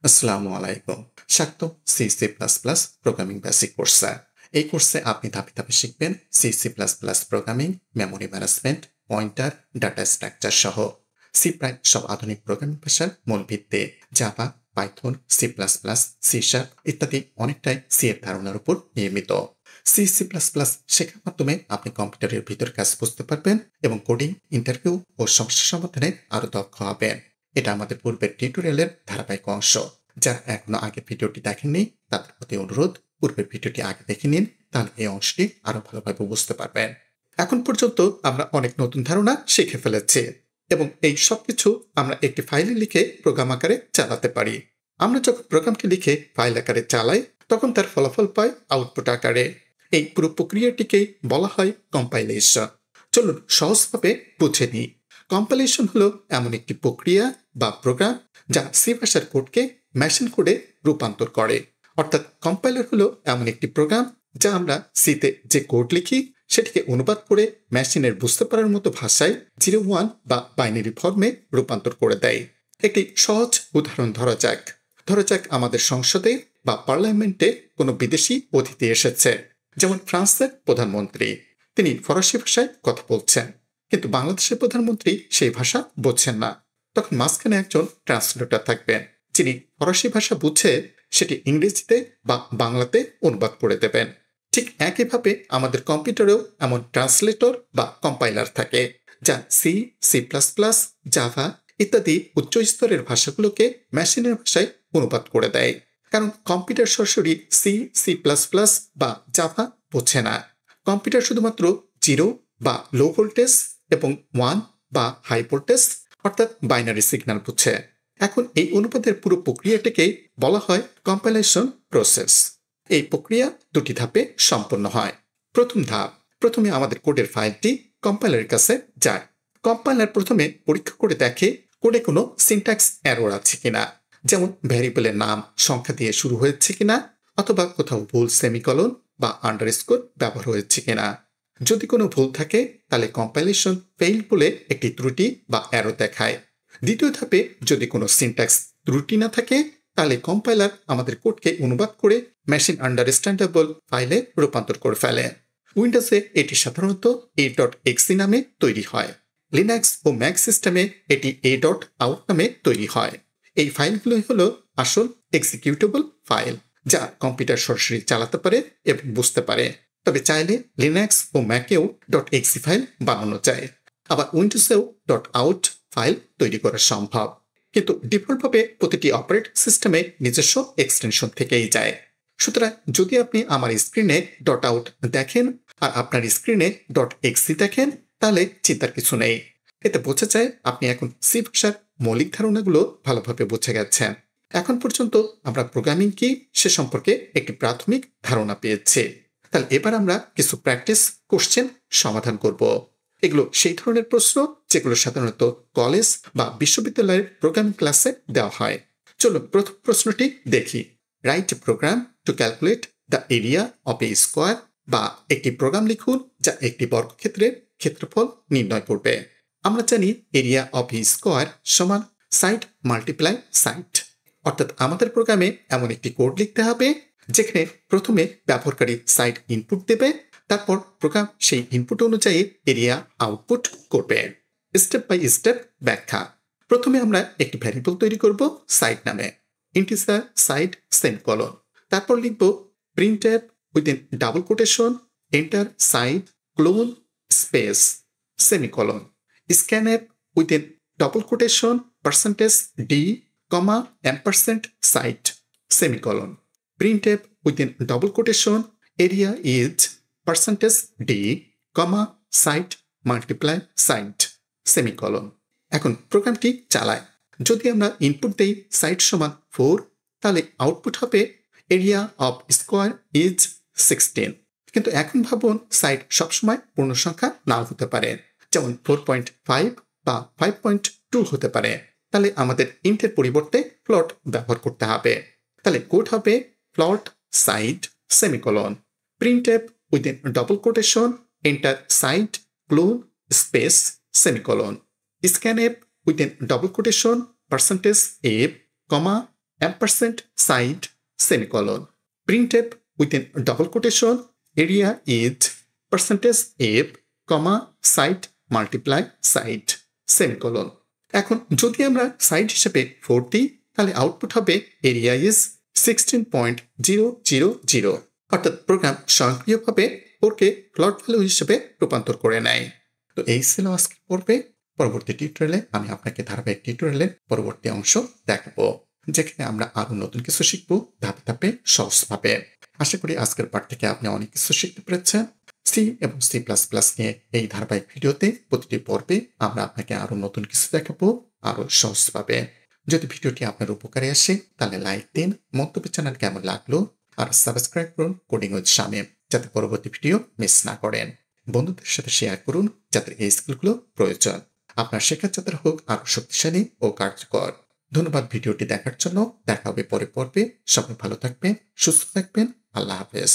আসসালামু আলাইকুম। স্বাগতম C C plus plus programming basic কোর্সে। এই কোর্সে আপনি ধাপে ধাপে শিখবেন C C plus plus programming, memory management, pointer, data structure সহ সি প্রায় সব আধুনিক প্রোগ্রামিং ভাষার মূল ভিত্তি। Java, Python, C plus plus, C sharp ইত্যাদি অনেকটাই সি এর ধারণার উপর নির্মিত। সি সি প্লাস প্লাস শেখার মাধ্যমে আপনি কম্পিউটারের ভিতর কাজ বুঝতে পারবেন এবং কোডিং, ইন্টারভিউ ও সমস্যা সমাধানে আরো দক্ষ হবেন। এটা আমাদের পূর্বের টিউটোরিয়ালের ধারাবাহিক অংশ। যারা এখনো আগের ভিডিওটি দেখেননি তাদের প্রতি অনুরোধ, পূর্বের ভিডিওটি আগে দেখে নিন, তাহলে এই অংশটি আরো ভালোভাবে বুঝতে পারবেন। এখন পর্যন্ত আমরা অনেক নতুন ধারণা শিখে ফেলেছি এবং এই সবকিছু আমরা একটি ফাইলে লিখে প্রোগ্রাম আকারে চালাতে পারি। আমরা যখন প্রোগ্রামটি লিখে ফাইল আকারে চালাই তখন তার ফলাফল পাই আউটপুট আকারে। এই পুরো প্রক্রিয়াটিকেই বলা হয় কম্পাইলেশন। চলুন সহজভাবে বুঝে নিই। কম্পাইলেশন হলো এমন একটি প্রক্রিয়া বা প্রোগ্রাম যা সি ভাষার কোডকে মেশিন কোডে রূপান্তর করে। অর্থাৎ কম্পাইলার হলো এমন একটি প্রোগ্রাম যা আমরা সিতে যে কোড লিখি সেটিকে অনুবাদ করে মেশিনের বুঝতে পারার মতো ভাষায় 01 বা বাইনারি ফর্মে রূপান্তর করে দেয়। একটি সহজ উদাহরণ ধরা যাক আমাদের সংসদে বা পার্লামেন্টে কোনো বিদেশি অতিথি এসেছে। যেমন ফ্রান্সের প্রধানমন্ত্রী, তিনি ফরাসি ভাষায় কথা বলছেন, কিন্তু বাংলাদেশের প্রধানমন্ত্রী সেই ভাষা বোঝেন না। তখন মাঝখানে একজন ট্রান্সলেটর থাকবেন, যিনি ফরাসি ভাষা বুঝে সেটি ইংরেজিতে বা বাংলাতে অনুবাদ করে দেবেন। ঠিক একইভাবে আমাদের কম্পিউটারেও এমন ট্রান্সলেটর বা কম্পাইলার থাকে, যা C, C plus plus, Java ইত্যাদি উচ্চ স্তরের ভাষাগুলোকে মেশিনের ভাষায় অনুবাদ করে দেয়। কারণ কম্পিউটার সরাসরি সি, সি প্লাস প্লাস বা জাভা বোঝে না। কম্পিউটার শুধুমাত্র 0 বা লো ভোল্টেজ এবং 1 বা হাই ভোল্টেজ অর্থাৎ বাইনারি সিগন্যাল বুঝে। এখন এই অনুপাতের পুরো প্রক্রিয়াটিকে বলা হয় কম্পাইলেশন প্রসেস। এই প্রক্রিয়া দুটি ধাপে সম্পন্ন হয়। প্রথম ধাপ, প্রথমে আমাদের কোডের ফাইলটি কম্পাইলারের কাছে যায়। কম্পাইলার প্রথমে পরীক্ষা করে দেখে কোডে কোনো সিনট্যাক্স এরর আছে কিনা, যেমন ভ্যারিয়েবলের নাম সংখ্যা দিয়ে শুরু হয়েছে কিনা, অথবা কোথাও ভুল সেমিকলন বা আন্ডারস্কোর ব্যবহার হয়েছে কিনা। যদি কোনো ভুল থাকে তাহলে কম্পাইলেশন ফেইল বলে একটি ত্রুটি বা এরর দেখায়। দ্বিতীয় ধাপে যদি কোনো সিনট্যাক্স ত্রুটি না থাকে তাহলে কম্পাইলার আমাদের কোডকে অনুবাদ করে মেশিন আন্ডারস্ট্যান্ডেবল ফাইলে রূপান্তর করে ফেলে। উইন্ডোজে এটি সাধারণত a.exe নামে তৈরি হয়। লিনাক্স ও ম্যাক সিস্টেমে এটি a.out নামে তৈরি হয়। এই ফাইলগুলোই হলো আসল এক্সিকিউটেবল ফাইল, যা কম্পিউটার সরাসরি চালাতে পারে এবং বুঝতে পারে। তবে চাইলে লিনাক্স ও ম্যাকেও .exe ফাইল বানানো যায়। আবার উইন্ডোজেও .out ফাইল তৈরি করা সম্ভব, কিন্তু ডিফল্টভাবে প্রতিটি অপারেটিং সিস্টেমে নিজস্ব এক্সটেনশন থেকেই যায়। সুতরাং যদি আপনি আমার স্ক্রিনে .out দেখেন আর আপনার স্ক্রিনে .exe দেখেন তাহলে চিন্তার কিছু নেই। এতে বোঝা যায় আপনি এখন সি ভাষার মৌলিক ধারণাগুলো ভালোভাবে বুঝে গেছেন। এখন পর্যন্ত আমরা প্রোগ্রামিং কি সে সম্পর্কে একটি প্রাথমিক ধারণা পেয়েছি। তাহলে এবার আমরা কিছু প্র্যাকটিস কোশ্চেন সমাধান করব। এগুলো সেই ধরনের প্রশ্ন যেগুলো সাধারণত কলেজ বা বিশ্ববিদ্যালয়ের প্রোগ্রামিং ক্লাসে দেওয়া হয়। চলুন প্রথম প্রশ্নটি দেখি। Write a program to calculate the area of a square, বা একটি প্রোগ্রাম লিখুন যা একটি বর্গক্ষেত্রের ক্ষেত্রফল নির্ণয় করবে। আমরা জানি এরিয়া অফ এ স্কোয়ার সমান সাইড মাল্টিপ্লাই সাইড। অর্থাৎ আমাদের প্রোগ্রামে এমন একটি কোড লিখতে হবে যেখানে প্রথমে ব্যবহারকারী সাইড ইনপুট দেবে, তারপর প্রোগ্রাম সেই ইনপুট অনুযায়ী এরিয়া আউটপুট করবে। স্টেপ বাই স্টেপ ব্যাখ্যা। প্রথমে আমরা একটি ভ্যারিয়েবল তৈরি করব সাইড নামে, ইন্টিজার সাইড সেমিকলন। তারপর লিখব printf within double quotation enter side clone space semicolon, scanf within double quotation %d, ampersand side semicolon, printf within double quotation area is %d, site multiply site semicolon. এখন প্রোগ্রামটি চালায়। যদি আমরা input দেই side সমান 4, তাহলে আউটপুট হবে area of square is 16। কিন্তু এখন ভাবুন সাইড সবসময় পূর্ণ সংখ্যা নাও হতে পারে, যেমন 4.5 বা 5.2 হতে পারে। তাহলে আমাদের ইন্টের পরিবর্তে ফ্লোট ব্যবহার করতে হবে। তাহলে কোড হবে float side semicolon, printf within double quotation enter side clone space semicolon, scanf within double quotation %f, ampersand side semicolon. Printf within double quotation area is percentage f, comma side multiply side semicolon. এখন যদি আমরা side হিসেবে 4 দিই তাহলে output হবে area is 16.000, অর্থাৎ programme স্বয়ংক্রিয়ভাবে 4কে float value হিসেবে রূপান্তর করে নেয়। তো এই ছিল আজকের পর্বে। পরবর্তী টিউটোরিয়ালে আমি আপনাকে ধারাবাহিক টিউটোরিয়ালের পরবর্তী অংশ দেখাবো, যেখানে আমরা আরো নতুন কিছু শিখবো ধাপে ধাপে সহজভাবে। আশা করি আজকের পাঠ থেকে আপনি অনেক কিছু শিখতে পেরেছেন। সি এবং সি প্লাস প্লাস নিয়ে এই ধারাবাহিক ভিডিওতে প্রতিটি পর্বে আমরা আপনাকে আরো নতুন কিছু দেখাবো আরো সহজভাবে। যদি ভিডিওটি আপনার উপকারে আসে তাহলে লাইক দিন, মন্তব্য চ্যানেল কেমন লাগলো আর সাবস্ক্রাইব করুন কোডিং উইথ শামীম, যাতে পরবর্তী ভিডিও মিস না করেন। বন্ধুদের সাথে শেয়ার করুন যাতে এই স্কিলগুলো প্রয়োজন আপনার শেখার যাতে হোক আরো শক্তিশালী ও কার্যকর। ধন্যবাদ ভিডিওটি দেখার জন্য। দেখা হবে পরের পর্বে। সবাই ভালো থাকবেন, সুস্থ থাকবেন। আল্লাহ হাফেজ।